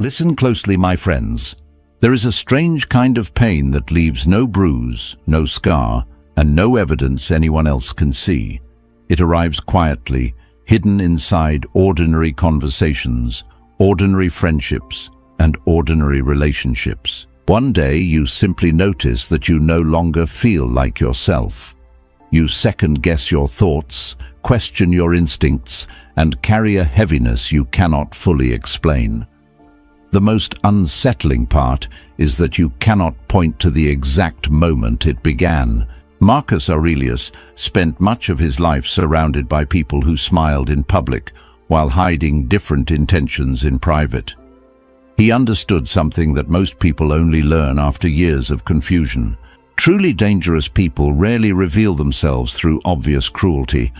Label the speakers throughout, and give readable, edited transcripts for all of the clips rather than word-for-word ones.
Speaker 1: Listen closely, my friends. There is a strange kind of pain that leaves no bruise, no scar, and no evidence anyone else can see. It arrives quietly, hidden inside ordinary conversations, ordinary friendships, and ordinary relationships. One day you simply notice that you no longer feel like yourself. You second-guess your thoughts, question your instincts, and carry a heaviness you cannot fully explain. The most unsettling part is that you cannot point to the exact moment it began. Marcus Aurelius spent much of his life surrounded by people who smiled in public while hiding different intentions in private. He understood something that most people only learn after years of confusion. Truly dangerous people rarely reveal themselves through obvious cruelty.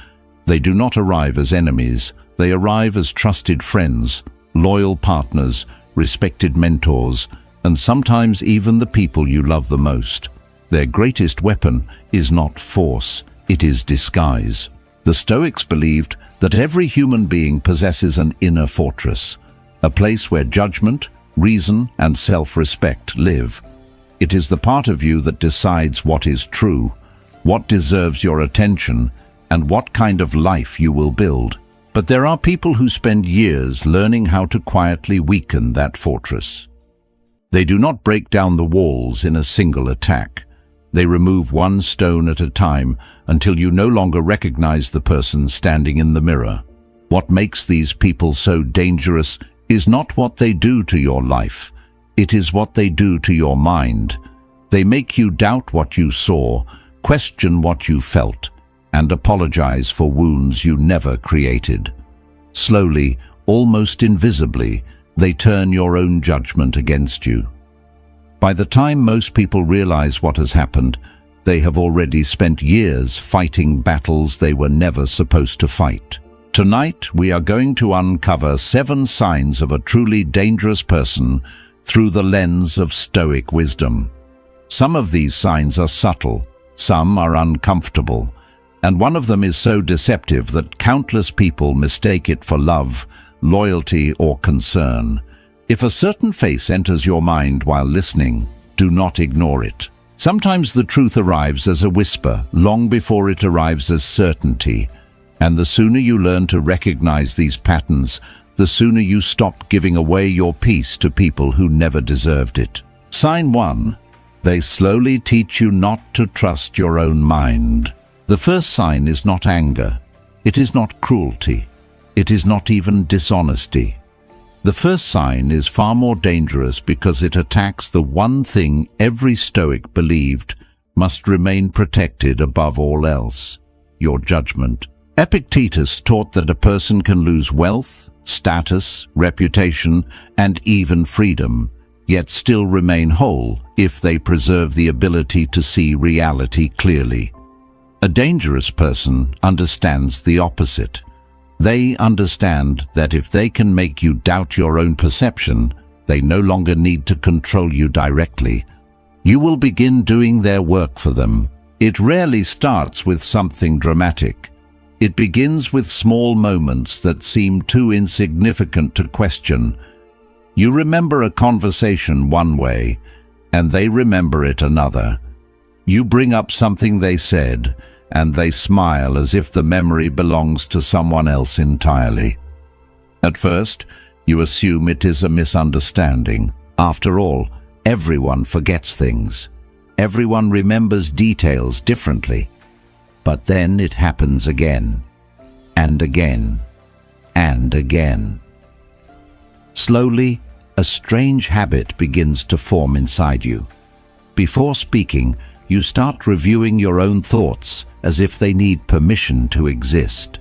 Speaker 1: They do not arrive as enemies. They arrive as trusted friends, loyal partners, respected mentors, and sometimes even the people you love the most. Their greatest weapon is not force, it is disguise. The Stoics believed that every human being possesses an inner fortress, a place where judgment, reason, and self-respect live. It is the part of you that decides what is true, what deserves your attention, and what kind of life you will build. But there are people who spend years learning how to quietly weaken that fortress. They do not break down the walls in a single attack. They remove one stone at a time until you no longer recognize the person standing in the mirror. What makes these people so dangerous is not what they do to your life. It is what they do to your mind. They make you doubt what you saw, question what you felt, and apologize for wounds you never created. Slowly, almost invisibly, they turn your own judgment against you. By the time most people realize what has happened, they have already spent years fighting battles they were never supposed to fight. Tonight, we are going to uncover 7 signs of a truly dangerous person through the lens of Stoic wisdom. Some of these signs are subtle, some are uncomfortable, and one of them is so deceptive that countless people mistake it for love, loyalty, or concern. If a certain face enters your mind while listening, do not ignore it. Sometimes the truth arrives as a whisper, long before it arrives as certainty. And the sooner you learn to recognize these patterns, the sooner you stop giving away your peace to people who never deserved it. Sign 1. They slowly teach you not to trust your own mind. The first sign is not anger. It is not cruelty. It is not even dishonesty. The first sign is far more dangerous because it attacks the one thing every Stoic believed must remain protected above all else: your judgment. Epictetus taught that a person can lose wealth, status, reputation, and even freedom, yet still remain whole if they preserve the ability to see reality clearly. A dangerous person understands the opposite. They understand that if they can make you doubt your own perception, they no longer need to control you directly. You will begin doing their work for them. It rarely starts with something dramatic. It begins with small moments that seem too insignificant to question. You remember a conversation one way, and they remember it another. You bring up something they said, and they smile as if the memory belongs to someone else entirely. At first, you assume it is a misunderstanding. After all, everyone forgets things. Everyone remembers details differently. But then it happens again, and again, and again. Slowly, a strange habit begins to form inside you. Before speaking, you start reviewing your own thoughts as if they need permission to exist.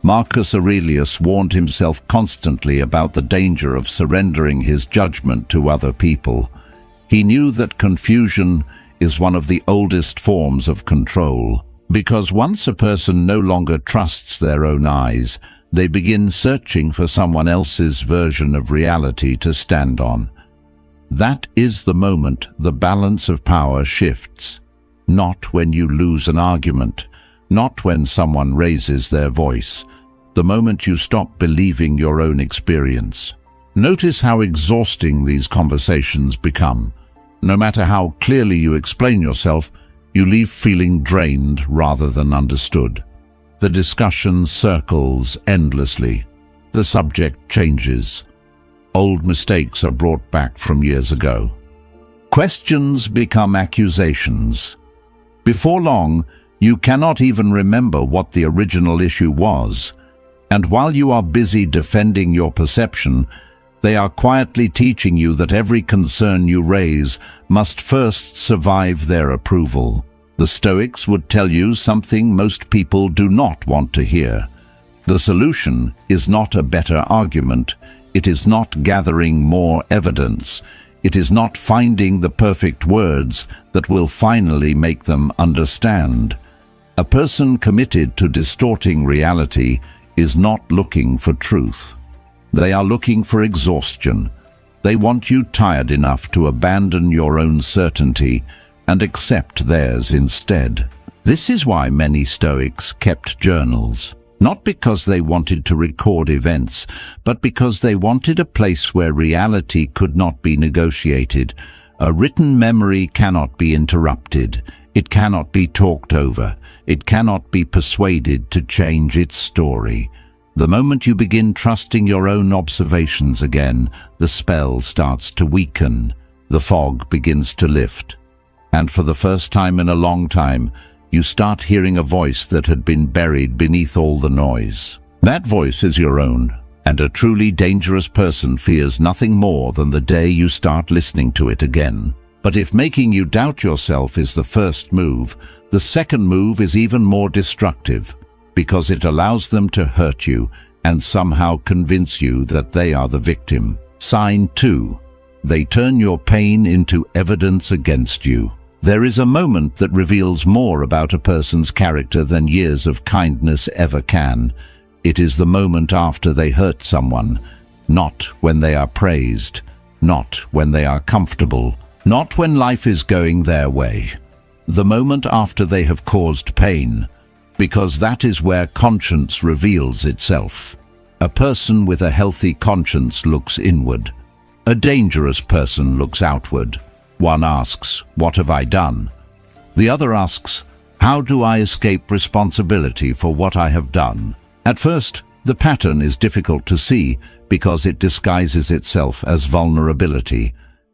Speaker 1: Marcus Aurelius warned himself constantly about the danger of surrendering his judgment to other people. He knew that confusion is one of the oldest forms of control, because once a person no longer trusts their own eyes, they begin searching for someone else's version of reality to stand on. That is the moment the balance of power shifts. Not when you lose an argument, not when someone raises their voice, the moment you stop believing your own experience. Notice how exhausting these conversations become. No matter how clearly you explain yourself, you leave feeling drained rather than understood. The discussion circles endlessly. The subject changes. Old mistakes are brought back from years ago. Questions become accusations. Before long, you cannot even remember what the original issue was, and while you are busy defending your perception, they are quietly teaching you that every concern you raise must first survive their approval. The Stoics would tell you something most people do not want to hear. The solution is not a better argument. It is not gathering more evidence. It is not finding the perfect words that will finally make them understand. A person committed to distorting reality is not looking for truth. They are looking for exhaustion. They want you tired enough to abandon your own certainty and accept theirs instead. This is why many Stoics kept journals. Not because they wanted to record events, but because they wanted a place where reality could not be negotiated. A written memory cannot be interrupted. It cannot be talked over. It cannot be persuaded to change its story. The moment you begin trusting your own observations again, the spell starts to weaken. The fog begins to lift. And for the first time in a long time, you start hearing a voice that had been buried beneath all the noise. That voice is your own, and a truly dangerous person fears nothing more than the day you start listening to it again. But if making you doubt yourself is the first move, the second move is even more destructive, because it allows them to hurt you and somehow convince you that they are the victim. Sign 2. They turn your pain into evidence against you. There is a moment that reveals more about a person's character than years of kindness ever can. It is the moment after they hurt someone, not when they are praised, not when they are comfortable, not when life is going their way. The moment after they have caused pain, because that is where conscience reveals itself. A person with a healthy conscience looks inward. A dangerous person looks outward. One asks, "What have I done?" The other asks, "How do I escape responsibility for what I have done?" At first, the pattern is difficult to see because it disguises itself as vulnerability.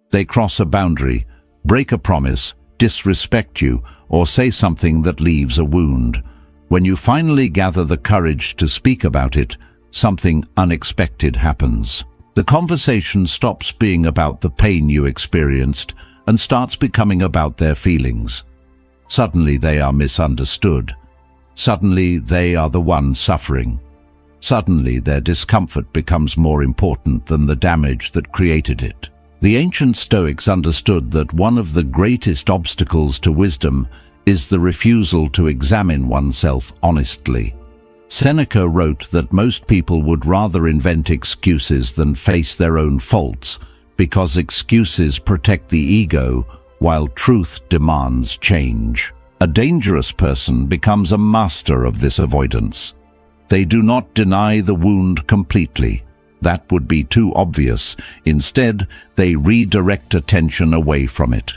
Speaker 1: They cross a boundary, break a promise, disrespect you, or say something that leaves a wound. When you finally gather the courage to speak about it, something unexpected happens. The conversation stops being about the pain you experienced and starts becoming about their feelings. Suddenly they are misunderstood. Suddenly they are the one suffering. Suddenly their discomfort becomes more important than the damage that created it. The ancient Stoics understood that one of the greatest obstacles to wisdom is the refusal to examine oneself honestly. Seneca wrote that most people would rather invent excuses than face their own faults, because excuses protect the ego while truth demands change. A dangerous person becomes a master of this avoidance. They do not deny the wound completely. That would be too obvious. Instead, they redirect attention away from it.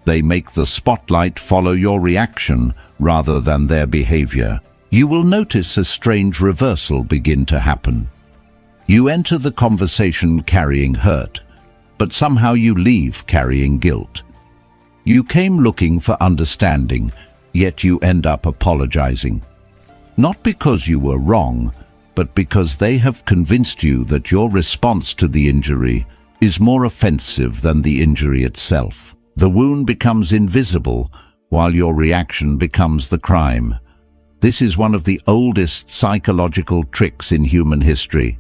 Speaker 1: They make the spotlight follow your reaction rather than their behavior. You will notice a strange reversal begin to happen. You enter the conversation carrying hurt, but somehow you leave carrying guilt. You came looking for understanding, yet you end up apologizing. Not because you were wrong, but because they have convinced you that your response to the injury is more offensive than the injury itself. The wound becomes invisible, while your reaction becomes the crime. This is one of the oldest psychological tricks in human history,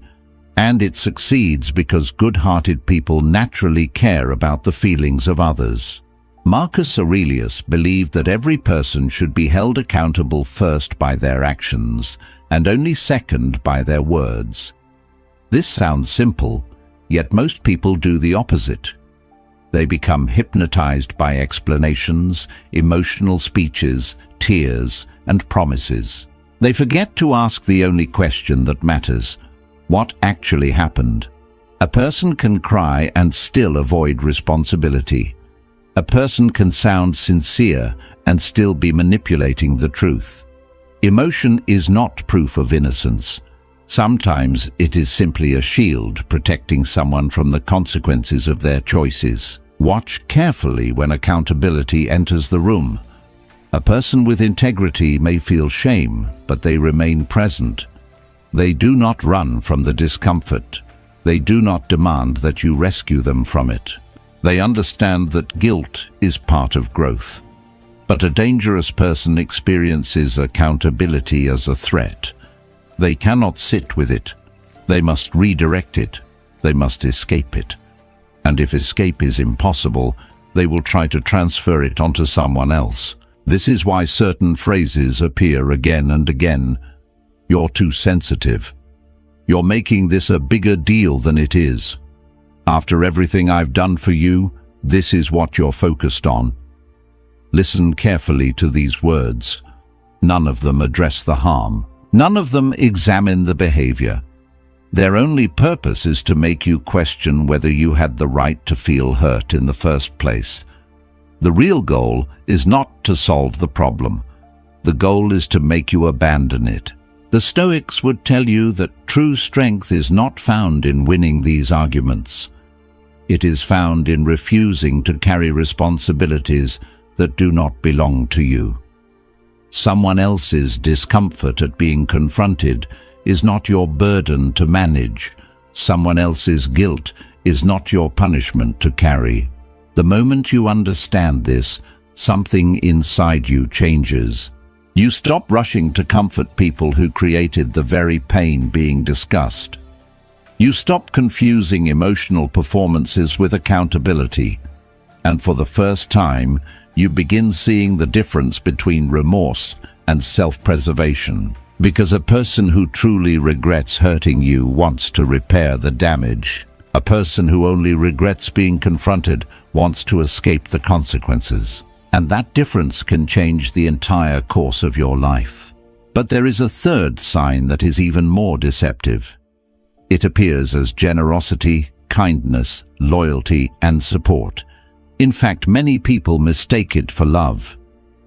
Speaker 1: and it succeeds because good-hearted people naturally care about the feelings of others. Marcus Aurelius believed that every person should be held accountable first by their actions and only second by their words. This sounds simple, yet most people do the opposite. They become hypnotized by explanations, emotional speeches, tears, and promises. They forget to ask the only question that matters: what actually happened? A person can cry and still avoid responsibility. A person can sound sincere and still be manipulating the truth. Emotion is not proof of innocence. Sometimes it is simply a shield protecting someone from the consequences of their choices. Watch carefully when accountability enters the room. A person with integrity may feel shame, but they remain present. They do not run from the discomfort. They do not demand that you rescue them from it. They understand that guilt is part of growth. But a dangerous person experiences accountability as a threat. They cannot sit with it. They must redirect it. They must escape it. And if escape is impossible, they will try to transfer it onto someone else. This is why certain phrases appear again and again. You're too sensitive. You're making this a bigger deal than it is. After everything I've done for you, this is what you're focused on. Listen carefully to these words. None of them address the harm. None of them examine the behavior. Their only purpose is to make you question whether you had the right to feel hurt in the first place. The real goal is not to solve the problem. The goal is to make you abandon it. The Stoics would tell you that true strength is not found in winning these arguments. It is found in refusing to carry responsibilities that do not belong to you. Someone else's discomfort at being confronted is not your burden to manage. Someone else's guilt is not your punishment to carry. The moment you understand this, something inside you changes. You stop rushing to comfort people who created the very pain being discussed. You stop confusing emotional performances with accountability. And for the first time, you begin seeing the difference between remorse and self-preservation. Because a person who truly regrets hurting you wants to repair the damage. A person who only regrets being confronted wants to escape the consequences. And that difference can change the entire course of your life. But there is a third sign that is even more deceptive. It appears as generosity, kindness, loyalty, and support. In fact, many people mistake it for love.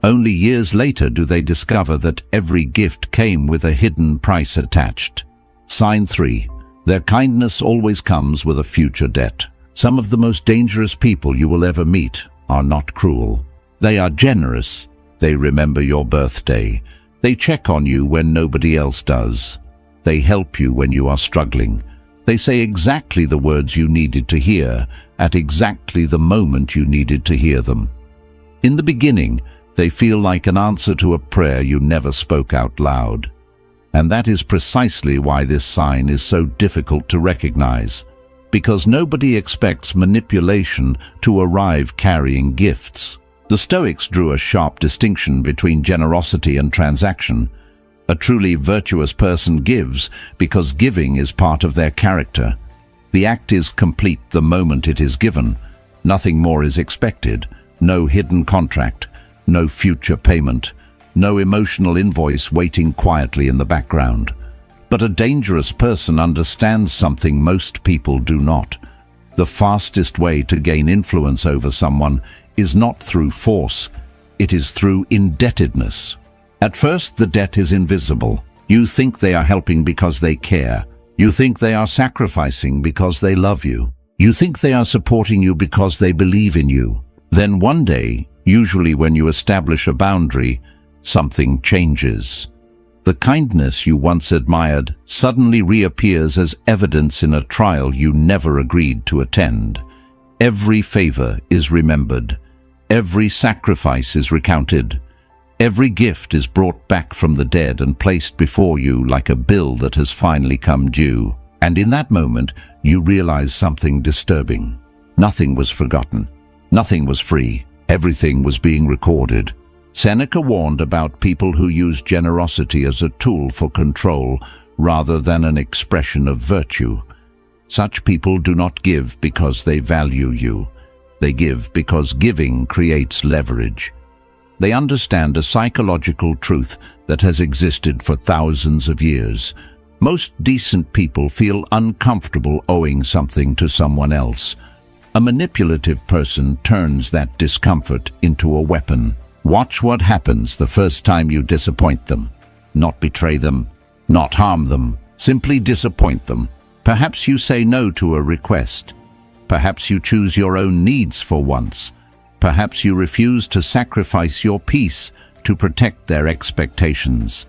Speaker 1: Only years later do they discover that every gift came with a hidden price attached. Sign 3. Their kindness always comes with a future debt. Some of the most dangerous people you will ever meet are not cruel. They are generous. They remember your birthday. They check on you when nobody else does. They help you when you are struggling. They say exactly the words you needed to hear at exactly the moment you needed to hear them. In the beginning, they feel like an answer to a prayer you never spoke out loud. And that is precisely why this sign is so difficult to recognize. Because nobody expects manipulation to arrive carrying gifts. The Stoics drew a sharp distinction between generosity and transaction. A truly virtuous person gives because giving is part of their character. The act is complete the moment it is given. Nothing more is expected. No hidden contract. No future payment. No emotional invoice waiting quietly in the background. But a dangerous person understands something most people do not. The fastest way to gain influence over someone is not through force, it is through indebtedness. At first, the debt is invisible. You think they are helping because they care. You think they are sacrificing because they love you. You think they are supporting you because they believe in you. Then one day, usually when you establish a boundary, something changes. The kindness you once admired suddenly reappears as evidence in a trial you never agreed to attend. Every favor is remembered. Every sacrifice is recounted. Every gift is brought back from the dead and placed before you like a bill that has finally come due. And in that moment, you realize something disturbing. Nothing was forgotten. Nothing was free. Everything was being recorded. Seneca warned about people who use generosity as a tool for control rather than an expression of virtue. Such people do not give because they value you. They give because giving creates leverage. They understand a psychological truth that has existed for thousands of years. Most decent people feel uncomfortable owing something to someone else. A manipulative person turns that discomfort into a weapon. Watch what happens the first time you disappoint them. Not betray them, not harm them, simply disappoint them. Perhaps you say no to a request. Perhaps you choose your own needs for once. Perhaps you refuse to sacrifice your peace to protect their expectations.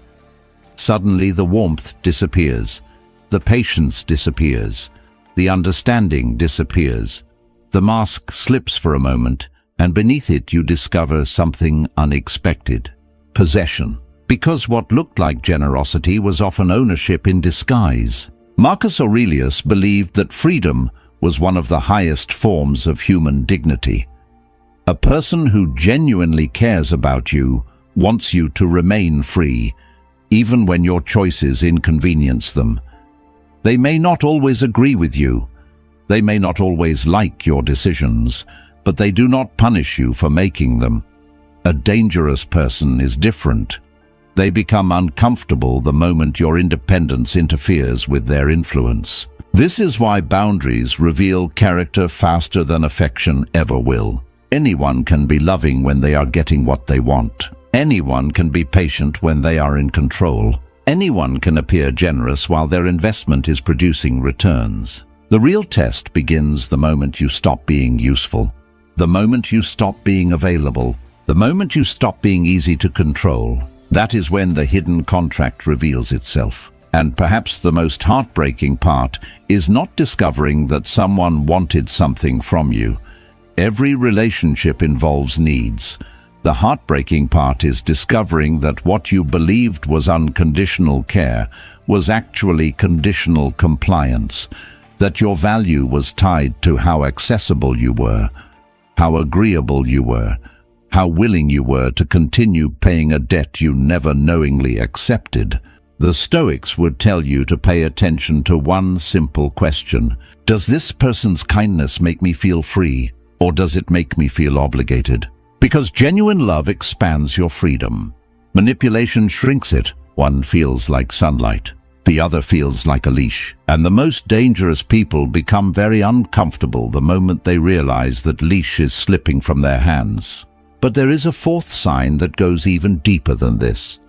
Speaker 1: Suddenly the warmth disappears. The patience disappears. The understanding disappears. The mask slips for a moment, and beneath it you discover something unexpected. Possession. Because what looked like generosity was often ownership in disguise. Marcus Aurelius believed that freedom was one of the highest forms of human dignity. A person who genuinely cares about you wants you to remain free, even when your choices inconvenience them. They may not always agree with you. They may not always like your decisions, but they do not punish you for making them. A dangerous person is different. They become uncomfortable the moment your independence interferes with their influence. This is why boundaries reveal character faster than affection ever will. Anyone can be loving when they are getting what they want. Anyone can be patient when they are in control. Anyone can appear generous while their investment is producing returns. The real test begins the moment you stop being useful, the moment you stop being available, the moment you stop being easy to control. That is when the hidden contract reveals itself. And perhaps the most heartbreaking part is not discovering that someone wanted something from you. Every relationship involves needs. The heartbreaking part is discovering that what you believed was unconditional care was actually conditional compliance, that your value was tied to how accessible you were, how agreeable you were, how willing you were to continue paying a debt you never knowingly accepted. The Stoics would tell you to pay attention to one simple question. Does this person's kindness make me feel free, or does it make me feel obligated? Because genuine love expands your freedom. Manipulation shrinks it. One feels like sunlight. The other feels like a leash. And the most dangerous people become very uncomfortable the moment they realize that leash is slipping from their hands. But there is a fourth sign that goes even deeper than this.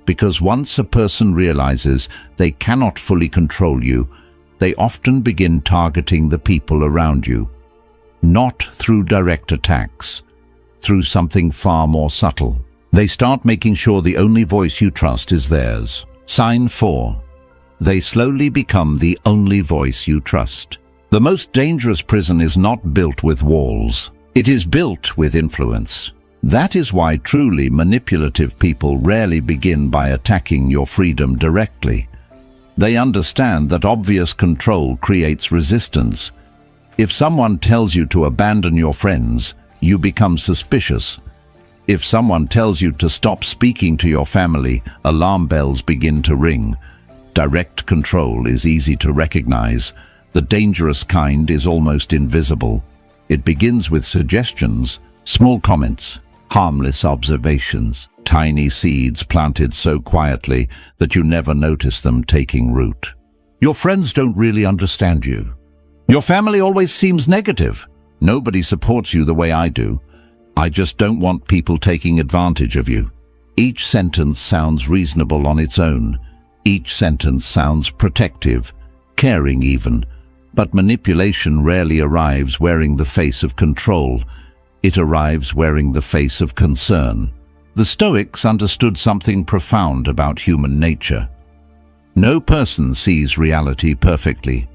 Speaker 1: Because once a person realizes they cannot fully control you, they often begin targeting the people around you. Not through direct attacks, through something far more subtle. They start making sure the only voice you trust is theirs. Sign 4. They slowly become the only voice you trust. The most dangerous prison is not built with walls. It is built with influence. That is why truly manipulative people rarely begin by attacking your freedom directly. They understand that obvious control creates resistance. If someone tells you to abandon your friends, you become suspicious. If someone tells you to stop speaking to your family, alarm bells begin to ring. Direct control is easy to recognize. The dangerous kind is almost invisible. It begins with suggestions, small comments, harmless observations, tiny seeds planted so quietly that you never notice them taking root. Your friends don't really understand you. Your family always seems negative. Nobody supports you the way I do. I just don't want people taking advantage of you. Each sentence sounds reasonable on its own. Each sentence sounds protective, caring even. But manipulation rarely arrives wearing the face of control. It arrives wearing the face of concern. The Stoics understood something profound about human nature. No person sees reality perfectly.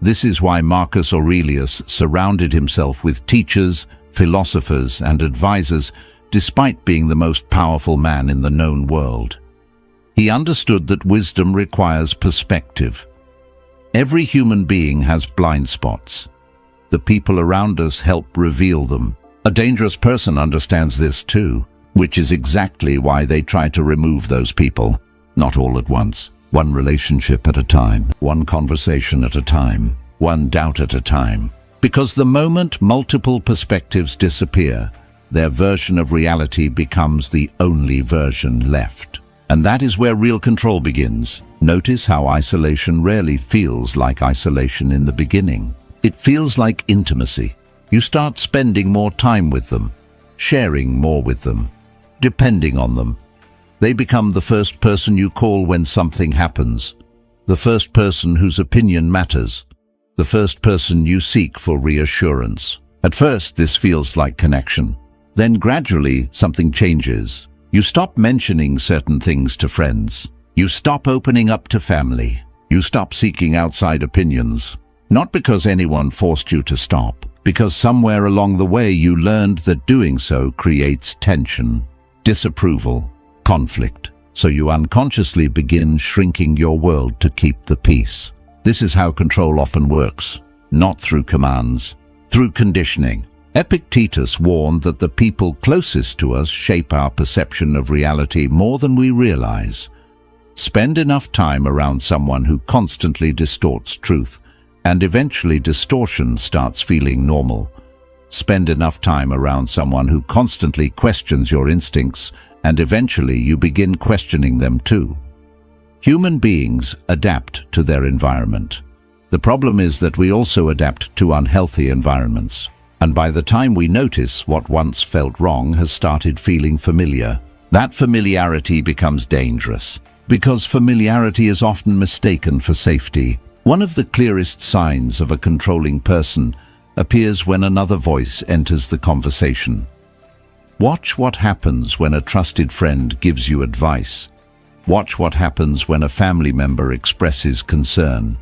Speaker 1: This is why Marcus Aurelius surrounded himself with teachers, philosophers, and advisors, despite being the most powerful man in the known world. He understood that wisdom requires perspective. Every human being has blind spots. The people around us help reveal them. A dangerous person understands this too, which is exactly why they try to remove those people, not all at once. One relationship at a time, one conversation at a time, one doubt at a time. Because the moment multiple perspectives disappear, their version of reality becomes the only version left. And that is where real control begins. Notice how isolation rarely feels like isolation in the beginning. It feels like intimacy. You start spending more time with them, sharing more with them, depending on them. They become the first person you call when something happens, the first person whose opinion matters, the first person you seek for reassurance. At first, this feels like connection. Then gradually, something changes. You stop mentioning certain things to friends. You stop opening up to family. You stop seeking outside opinions. Not because anyone forced you to stop, because somewhere along the way you learned that doing so creates tension, disapproval, conflict. So you unconsciously begin shrinking your world to keep the peace. This is how control often works, not through commands, through conditioning. Epictetus warned that the people closest to us shape our perception of reality more than we realize. Spend enough time around someone who constantly distorts truth, and eventually distortion starts feeling normal. Spend enough time around someone who constantly questions your instincts, and eventually you begin questioning them too. Human beings adapt to their environment. The problem is that we also adapt to unhealthy environments. And by the time we notice what once felt wrong has started feeling familiar, that familiarity becomes dangerous, because familiarity is often mistaken for safety. One of the clearest signs of a controlling person appears when another voice enters the conversation. Watch what happens when a trusted friend gives you advice. Watch what happens when a family member expresses concern.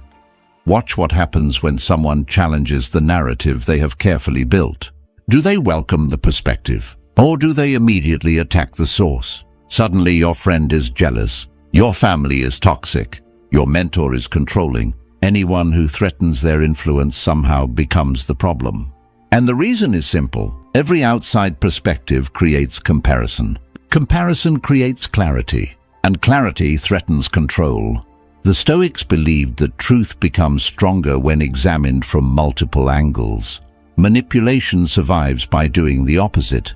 Speaker 1: Watch what happens when someone challenges the narrative they have carefully built. Do they welcome the perspective, or do they immediately attack the source? Suddenly your friend is jealous, your family is toxic, your mentor is controlling. Anyone who threatens their influence somehow becomes the problem. And the reason is simple. Every outside perspective creates comparison. Comparison creates clarity, and clarity threatens control. The Stoics believed that truth becomes stronger when examined from multiple angles. Manipulation survives by doing the opposite.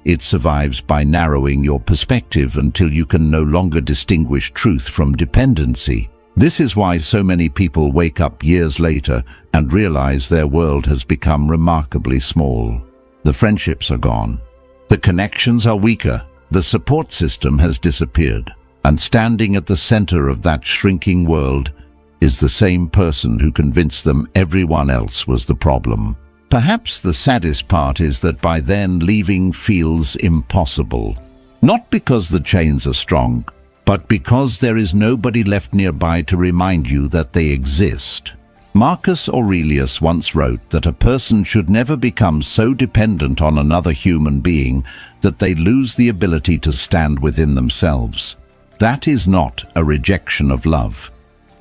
Speaker 1: It survives by narrowing your perspective until you can no longer distinguish truth from dependency. This is why so many people wake up years later and realize their world has become remarkably small. The friendships are gone. The connections are weaker. The support system has disappeared. And standing at the center of that shrinking world is the same person who convinced them everyone else was the problem. Perhaps the saddest part is that by then leaving feels impossible. Not because the chains are strong, but because there is nobody left nearby to remind you that they exist. Marcus Aurelius once wrote that a person should never become so dependent on another human being that they lose the ability to stand within themselves. That is not a rejection of love.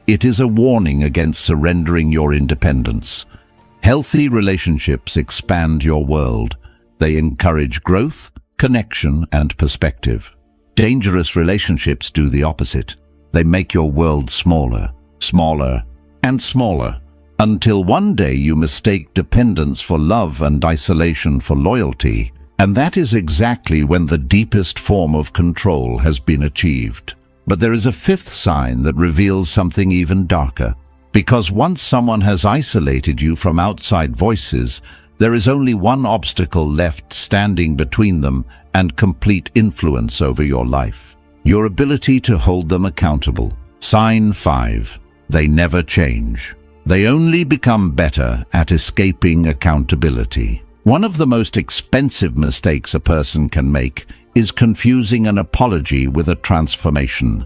Speaker 1: It is a warning against surrendering your independence. Healthy relationships expand your world. They encourage growth, connection, and perspective. Dangerous relationships do the opposite. They make your world smaller, smaller, and smaller, until one day you mistake dependence for love and isolation for loyalty. And that is exactly when the deepest form of control has been achieved. But there is a fifth sign that reveals something even darker. Because once someone has isolated you from outside voices, there is only one obstacle left standing between them and complete influence over your life: your ability to hold them accountable. Sign 5. They never change. They only become better at escaping accountability. One of the most expensive mistakes a person can make is confusing an apology with a transformation.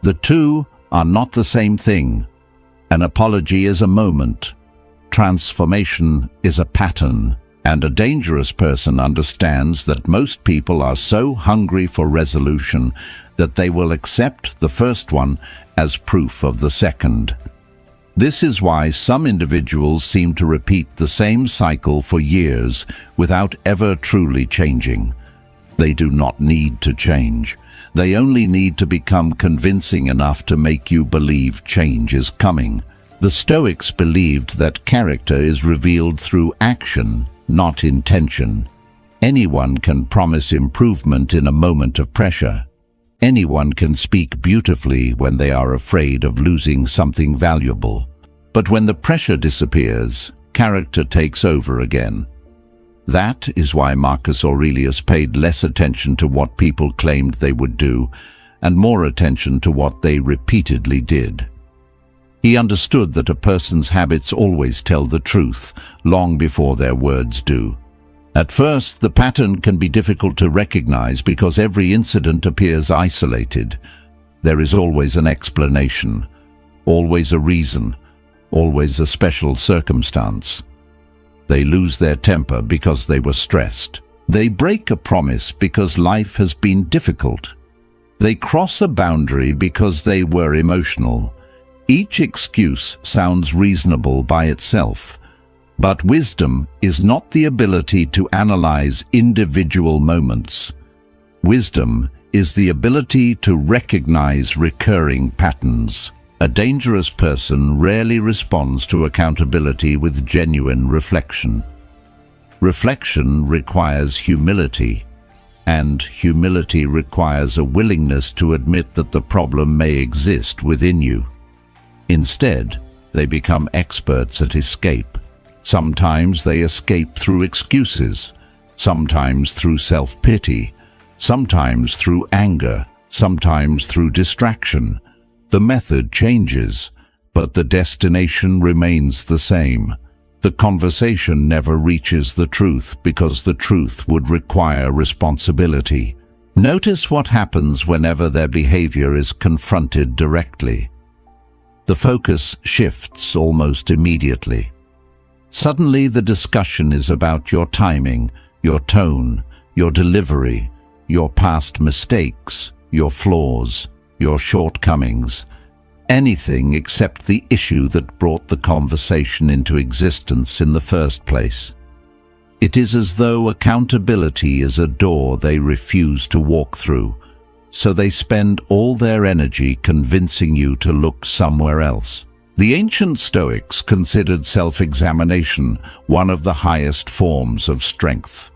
Speaker 1: The two are not the same thing. An apology is a moment. Transformation is a pattern. And a dangerous person understands that most people are so hungry for resolution that they will accept the first one as proof of the second. This is why some individuals seem to repeat the same cycle for years without ever truly changing. They do not need to change. They only need to become convincing enough to make you believe change is coming. The Stoics believed that character is revealed through action, not intention. Anyone can promise improvement in a moment of pressure. Anyone can speak beautifully when they are afraid of losing something valuable. But when the pressure disappears, character takes over again. That is why Marcus Aurelius paid less attention to what people claimed they would do, and more attention to what they repeatedly did. He understood that a person's habits always tell the truth, long before their words do. At first, the pattern can be difficult to recognize because every incident appears isolated. There is always an explanation, always a reason, always a special circumstance. They lose their temper because they were stressed. They break a promise because life has been difficult. They cross a boundary because they were emotional. Each excuse sounds reasonable by itself. But wisdom is not the ability to analyze individual moments. Wisdom is the ability to recognize recurring patterns. A dangerous person rarely responds to accountability with genuine reflection. Reflection requires humility, and humility requires a willingness to admit that the problem may exist within you. Instead, they become experts at escape. Sometimes they escape through excuses, sometimes through self-pity, sometimes through anger, sometimes through distraction. The method changes, but the destination remains the same. The conversation never reaches the truth because the truth would require responsibility. Notice what happens whenever their behavior is confronted directly. The focus shifts almost immediately. Suddenly the discussion is about your timing, your tone, your delivery, your past mistakes, your flaws, your shortcomings, anything except the issue that brought the conversation into existence in the first place. It is as though accountability is a door they refuse to walk through, so they spend all their energy convincing you to look somewhere else. The ancient Stoics considered self-examination one of the highest forms of strength.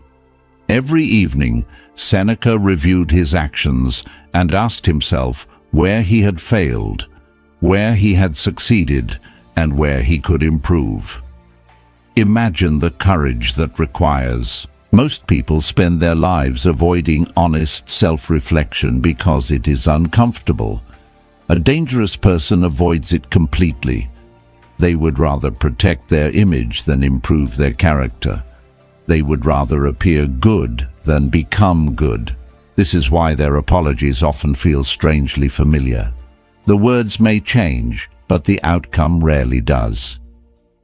Speaker 1: Every evening, Seneca reviewed his actions and asked himself where he had failed, where he had succeeded, and where he could improve. Imagine the courage that requires. Most people spend their lives avoiding honest self-reflection because it is uncomfortable. A dangerous person avoids it completely. They would rather protect their image than improve their character. They would rather appear good than become good. This is why their apologies often feel strangely familiar. The words may change, but the outcome rarely does.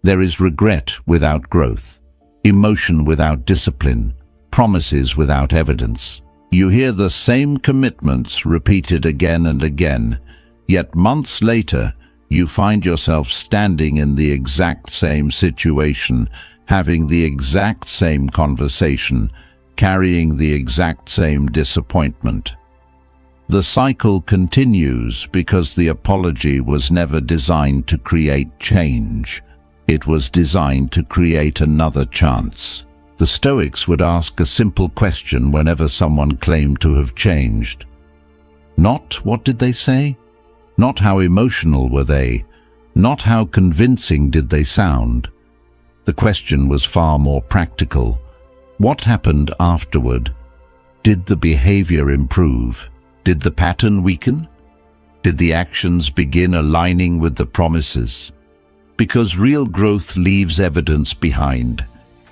Speaker 1: There is regret without growth, emotion without discipline, promises without evidence. You hear the same commitments repeated again and again, yet months later, you find yourself standing in the exact same situation, having the exact same conversation, carrying the exact same disappointment. The cycle continues because the apology was never designed to create change. It was designed to create another chance. The Stoics would ask a simple question whenever someone claimed to have changed. Not what did they say? Not how emotional were they? Not how convincing did they sound? The question was far more practical. What happened afterward? Did the behavior improve? Did the pattern weaken? Did the actions begin aligning with the promises? Because real growth leaves evidence behind.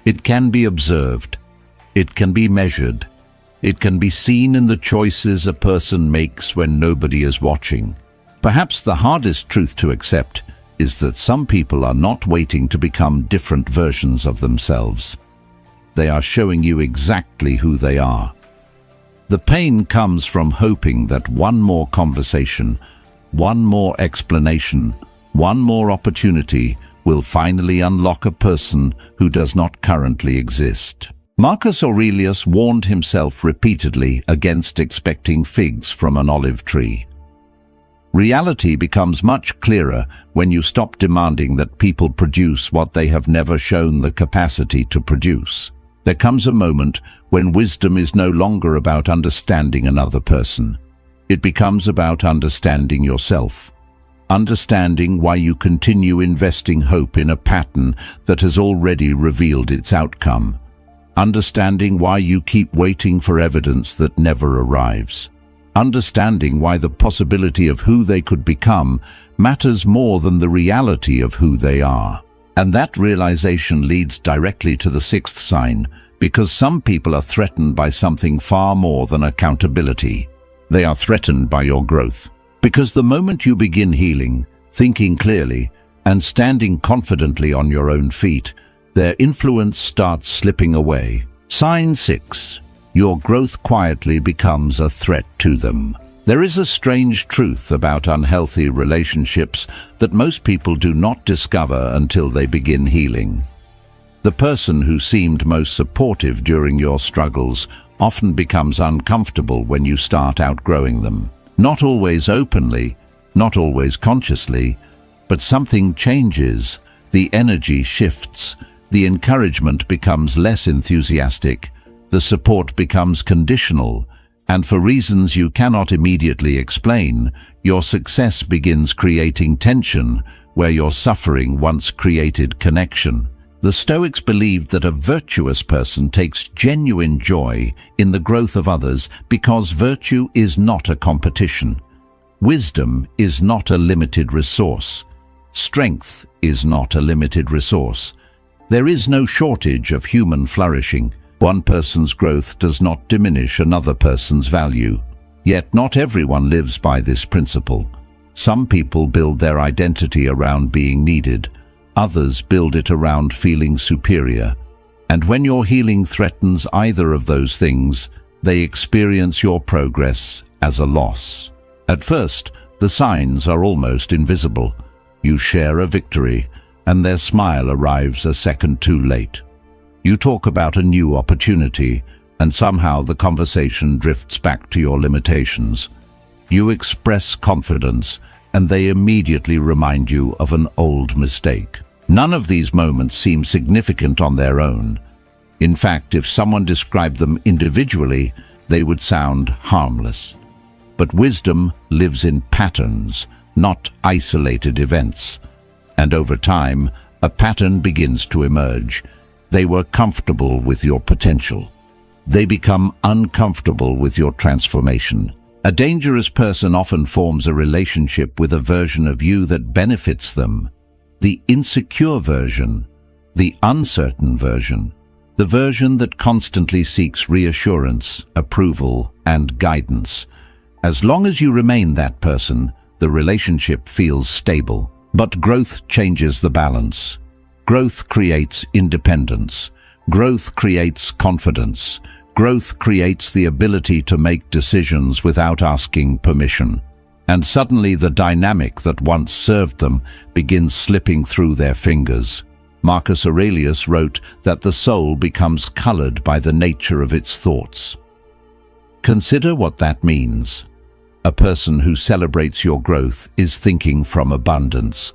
Speaker 1: It can be observed. It can be measured. It can be seen in the choices a person makes when nobody is watching. Perhaps the hardest truth to accept is that some people are not waiting to become different versions of themselves. They are showing you exactly who they are. The pain comes from hoping that one more conversation, one more explanation, one more opportunity will finally unlock a person who does not currently exist. Marcus Aurelius warned himself repeatedly against expecting figs from an olive tree. Reality becomes much clearer when you stop demanding that people produce what they have never shown the capacity to produce. There comes a moment when wisdom is no longer about understanding another person. It becomes about understanding yourself, understanding why you continue investing hope in a pattern that has already revealed its outcome, understanding why you keep waiting for evidence that never arrives, understanding why the possibility of who they could become matters more than the reality of who they are. And that realization leads directly to the sixth sign, because some people are threatened by something far more than accountability. They are threatened by your growth. Because the moment you begin healing, thinking clearly, and standing confidently on your own feet, their influence starts slipping away. Sign 6. Your growth quietly becomes a threat to them. There is a strange truth about unhealthy relationships that most people do not discover until they begin healing. The person who seemed most supportive during your struggles often becomes uncomfortable when you start outgrowing them. Not always openly, not always consciously, but something changes, the energy shifts, the encouragement becomes less enthusiastic, the support becomes conditional, and for reasons you cannot immediately explain, your success begins creating tension where your suffering once created connection. The Stoics believed that a virtuous person takes genuine joy in the growth of others because virtue is not a competition. Wisdom is not a limited resource. Strength is not a limited resource. There is no shortage of human flourishing. One person's growth does not diminish another person's value. Yet not everyone lives by this principle. Some people build their identity around being needed. Others build it around feeling superior. And when your healing threatens either of those things, they experience your progress as a loss. At first, the signs are almost invisible. You share a victory, and their smile arrives a second too late. You talk about a new opportunity, and somehow the conversation drifts back to your limitations. You express confidence, and they immediately remind you of an old mistake. None of these moments seem significant on their own. In fact, if someone described them individually, they would sound harmless. But wisdom lives in patterns, not isolated events. And over time, a pattern begins to emerge. They were comfortable with your potential. They become uncomfortable with your transformation. A dangerous person often forms a relationship with a version of you that benefits them. The insecure version, the uncertain version, the version that constantly seeks reassurance, approval, and guidance. As long as you remain that person, the relationship feels stable. But growth changes the balance. Growth creates independence. Growth creates confidence. Growth creates the ability to make decisions without asking permission. And suddenly the dynamic that once served them begins slipping through their fingers. Marcus Aurelius wrote that the soul becomes colored by the nature of its thoughts. Consider what that means. A person who celebrates your growth is thinking from abundance.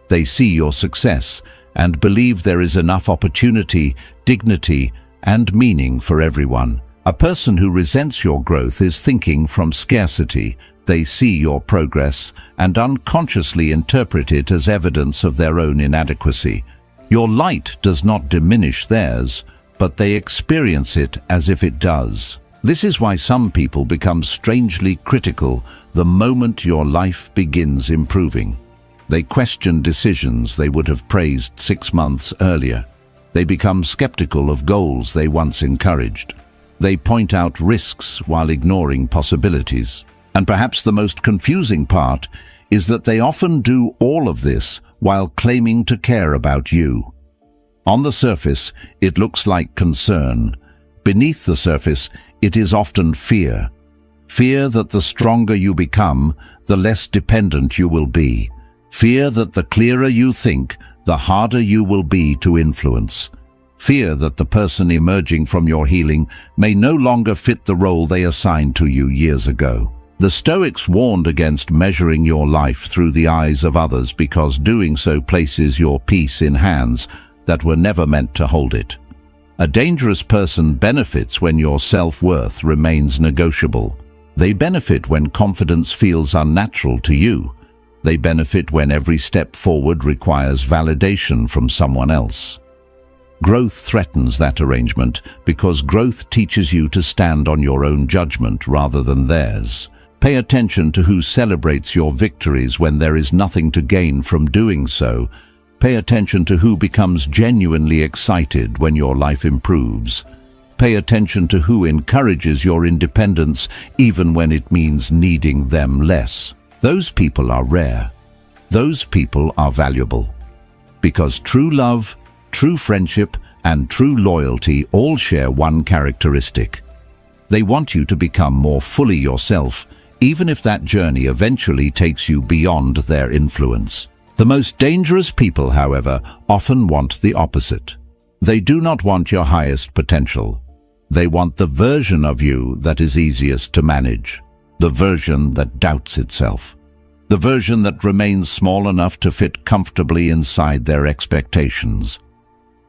Speaker 1: They see your success and believe there is enough opportunity, dignity, and meaning for everyone. A person who resents your growth is thinking from scarcity. They see your progress and unconsciously interpret it as evidence of their own inadequacy. Your light does not diminish theirs, but they experience it as if it does. This is why some people become strangely critical the moment your life begins improving. They question decisions they would have praised 6 months earlier. They become skeptical of goals they once encouraged. They point out risks while ignoring possibilities. And perhaps the most confusing part is that they often do all of this while claiming to care about you. On the surface, it looks like concern. Beneath the surface, it is often fear. Fear that the stronger you become, the less dependent you will be. Fear that the clearer you think, the harder you will be to influence. Fear that the person emerging from your healing may no longer fit the role they assigned to you years ago. The Stoics warned against measuring your life through the eyes of others because doing so places your peace in hands that were never meant to hold it. A dangerous person benefits when your self-worth remains negotiable. They benefit when confidence feels unnatural to you. They benefit when every step forward requires validation from someone else. Growth threatens that arrangement because growth teaches you to stand on your own judgment rather than theirs. Pay attention to who celebrates your victories when there is nothing to gain from doing so. Pay attention to who becomes genuinely excited when your life improves. Pay attention to who encourages your independence even when it means needing them less. Those people are rare. Those people are valuable. Because true love, true friendship, and true loyalty all share one characteristic. They want you to become more fully yourself, even if that journey eventually takes you beyond their influence. The most dangerous people, however, often want the opposite. They do not want your highest potential. They want the version of you that is easiest to manage, the version that doubts itself, the version that remains small enough to fit comfortably inside their expectations.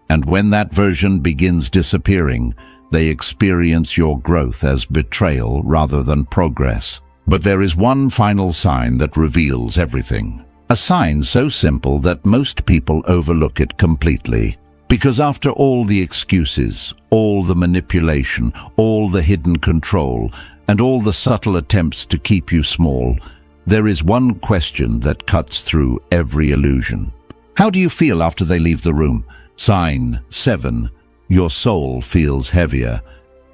Speaker 1: And when that version begins disappearing, they experience your growth as betrayal rather than progress. But there is one final sign that reveals everything. A sign so simple that most people overlook it completely. Because after all the excuses, all the manipulation, all the hidden control, and all the subtle attempts to keep you small, there is one question that cuts through every illusion. How do you feel after they leave the room? Sign 7. Your soul feels heavier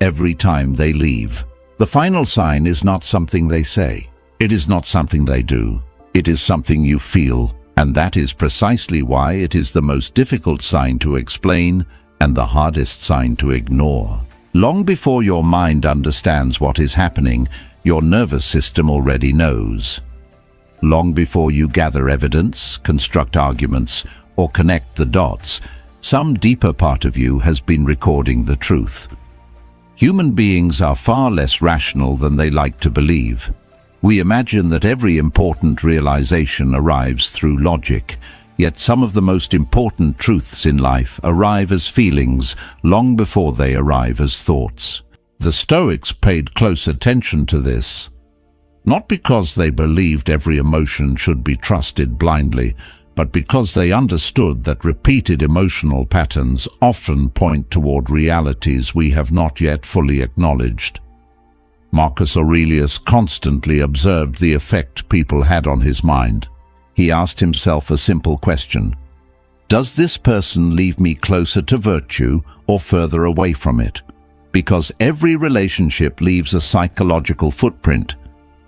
Speaker 1: every time they leave. The final sign is not something they say. It is not something they do. It is something you feel, and that is precisely why it is the most difficult sign to explain and the hardest sign to ignore. Long before your mind understands what is happening, your nervous system already knows. Long before you gather evidence, construct arguments, or connect the dots, some deeper part of you has been recording the truth. Human beings are far less rational than they like to believe. We imagine that every important realization arrives through logic, yet some of the most important truths in life arrive as feelings long before they arrive as thoughts. The Stoics paid close attention to this, not because they believed every emotion should be trusted blindly, but because they understood that repeated emotional patterns often point toward realities we have not yet fully acknowledged. Marcus Aurelius constantly observed the effect people had on his mind. He asked himself a simple question: does this person leave me closer to virtue or further away from it? Because every relationship leaves a psychological footprint.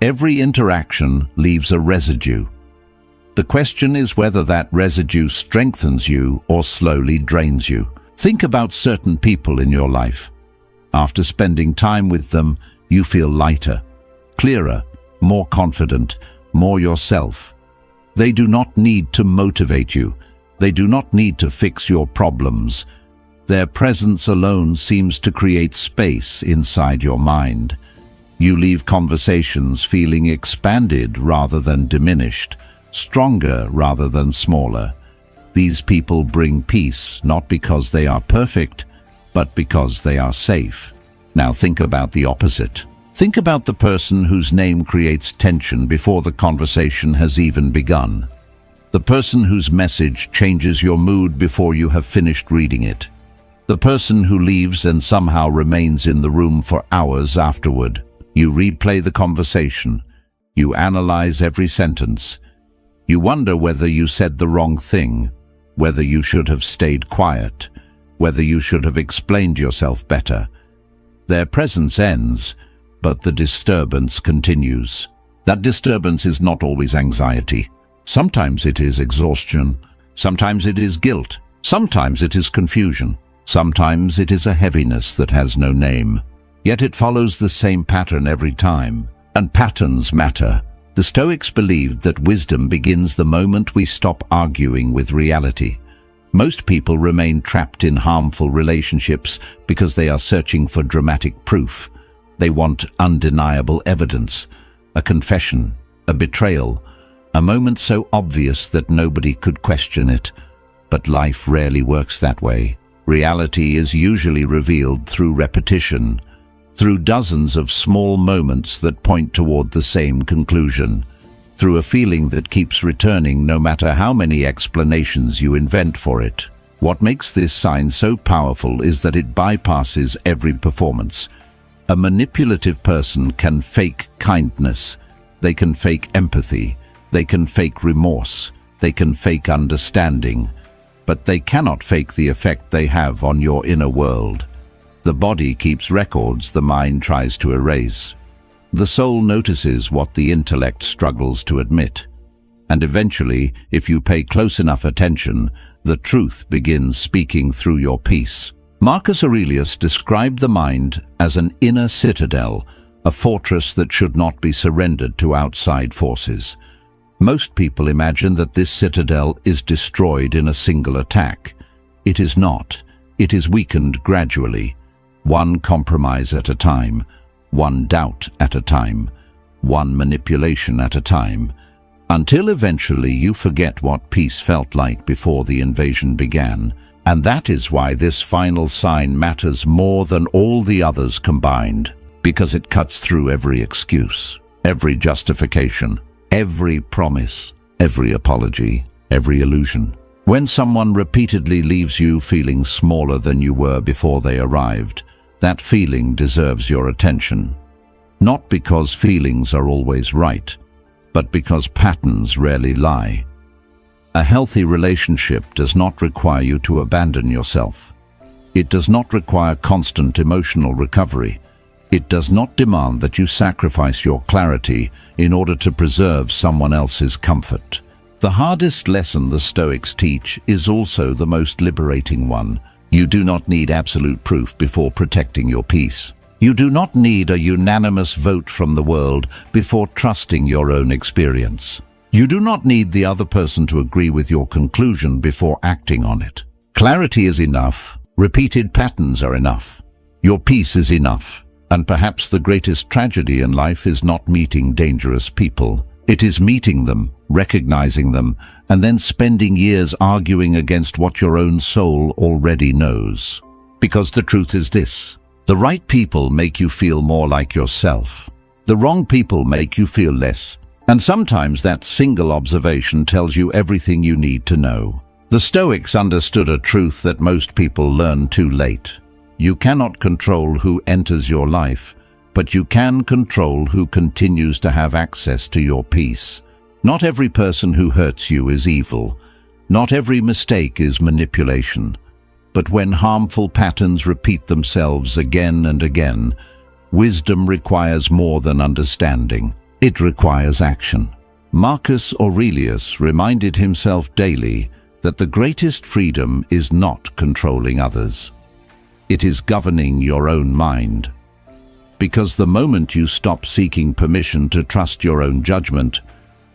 Speaker 1: Every interaction leaves a residue. The question is whether that residue strengthens you or slowly drains you. Think about certain people in your life. After spending time with them, you feel lighter, clearer, more confident, more yourself. They do not need to motivate you. They do not need to fix your problems. Their presence alone seems to create space inside your mind. You leave conversations feeling expanded rather than diminished, stronger rather than smaller. These people bring peace not because they are perfect, but because they are safe. Now think about the opposite. Think about the person whose name creates tension before the conversation has even begun. The person whose message changes your mood before you have finished reading it. The person who leaves and somehow remains in the room for hours afterward. You replay the conversation. You analyze every sentence. You wonder whether you said the wrong thing, whether you should have stayed quiet, whether you should have explained yourself better. Their presence ends, but the disturbance continues. That disturbance is not always anxiety. Sometimes it is exhaustion. Sometimes it is guilt. Sometimes it is confusion. Sometimes it is a heaviness that has no name. Yet it follows the same pattern every time. And patterns matter. The Stoics believed that wisdom begins the moment we stop arguing with reality. Most people remain trapped in harmful relationships because they are searching for dramatic proof. They want undeniable evidence, a confession, a betrayal, a moment so obvious that nobody could question it. But life rarely works that way. Reality is usually revealed through repetition, through dozens of small moments that point toward the same conclusion, through a feeling that keeps returning no matter how many explanations you invent for it. What makes this sign so powerful is that it bypasses every performance. A manipulative person can fake kindness, they can fake empathy, they can fake remorse, they can fake understanding, but they cannot fake the effect they have on your inner world. The body keeps records the mind tries to erase. The soul notices what the intellect struggles to admit. And eventually, if you pay close enough attention, the truth begins speaking through your peace. Marcus Aurelius described the mind as an inner citadel, a fortress that should not be surrendered to outside forces. Most people imagine that this citadel is destroyed in a single attack. It is not. It is weakened gradually, one compromise at a time, one doubt at a time, one manipulation at a time, until eventually you forget what peace felt like before the invasion began. And that is why this final sign matters more than all the others combined, because it cuts through every excuse, every justification, every promise, every apology, every illusion. When someone repeatedly leaves you feeling smaller than you were before they arrived, that feeling deserves your attention. Not because feelings are always right, but because patterns rarely lie. A healthy relationship does not require you to abandon yourself. It does not require constant emotional recovery. It does not demand that you sacrifice your clarity in order to preserve someone else's comfort. The hardest lesson the Stoics teach is also the most liberating one. You do not need absolute proof before protecting your peace. You do not need a unanimous vote from the world before trusting your own experience. You do not need the other person to agree with your conclusion before acting on it. Clarity is enough. Repeated patterns are enough. Your peace is enough. And perhaps the greatest tragedy in life is not meeting dangerous people. It is meeting them, recognizing them, and then spending years arguing against what your own soul already knows. Because the truth is this: the right people make you feel more like yourself. The wrong people make you feel less. And sometimes that single observation tells you everything you need to know. The Stoics understood a truth that most people learn too late. You cannot control who enters your life, but you can control who continues to have access to your peace. Not every person who hurts you is evil. Not every mistake is manipulation. But when harmful patterns repeat themselves again and again, wisdom requires more than understanding. It requires action. Marcus Aurelius reminded himself daily that the greatest freedom is not controlling others. It is governing your own mind. Because the moment you stop seeking permission to trust your own judgment,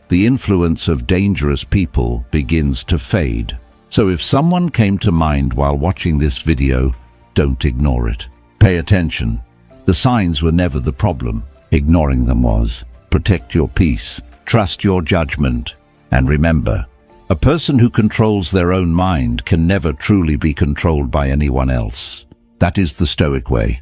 Speaker 1: the influence of dangerous people begins to fade. So if someone came to mind while watching this video, don't ignore it. Pay attention. The signs were never the problem. Ignoring them was. Protect your peace. Trust your judgment. And remember, a person who controls their own mind can never truly be controlled by anyone else. That is the Stoic way.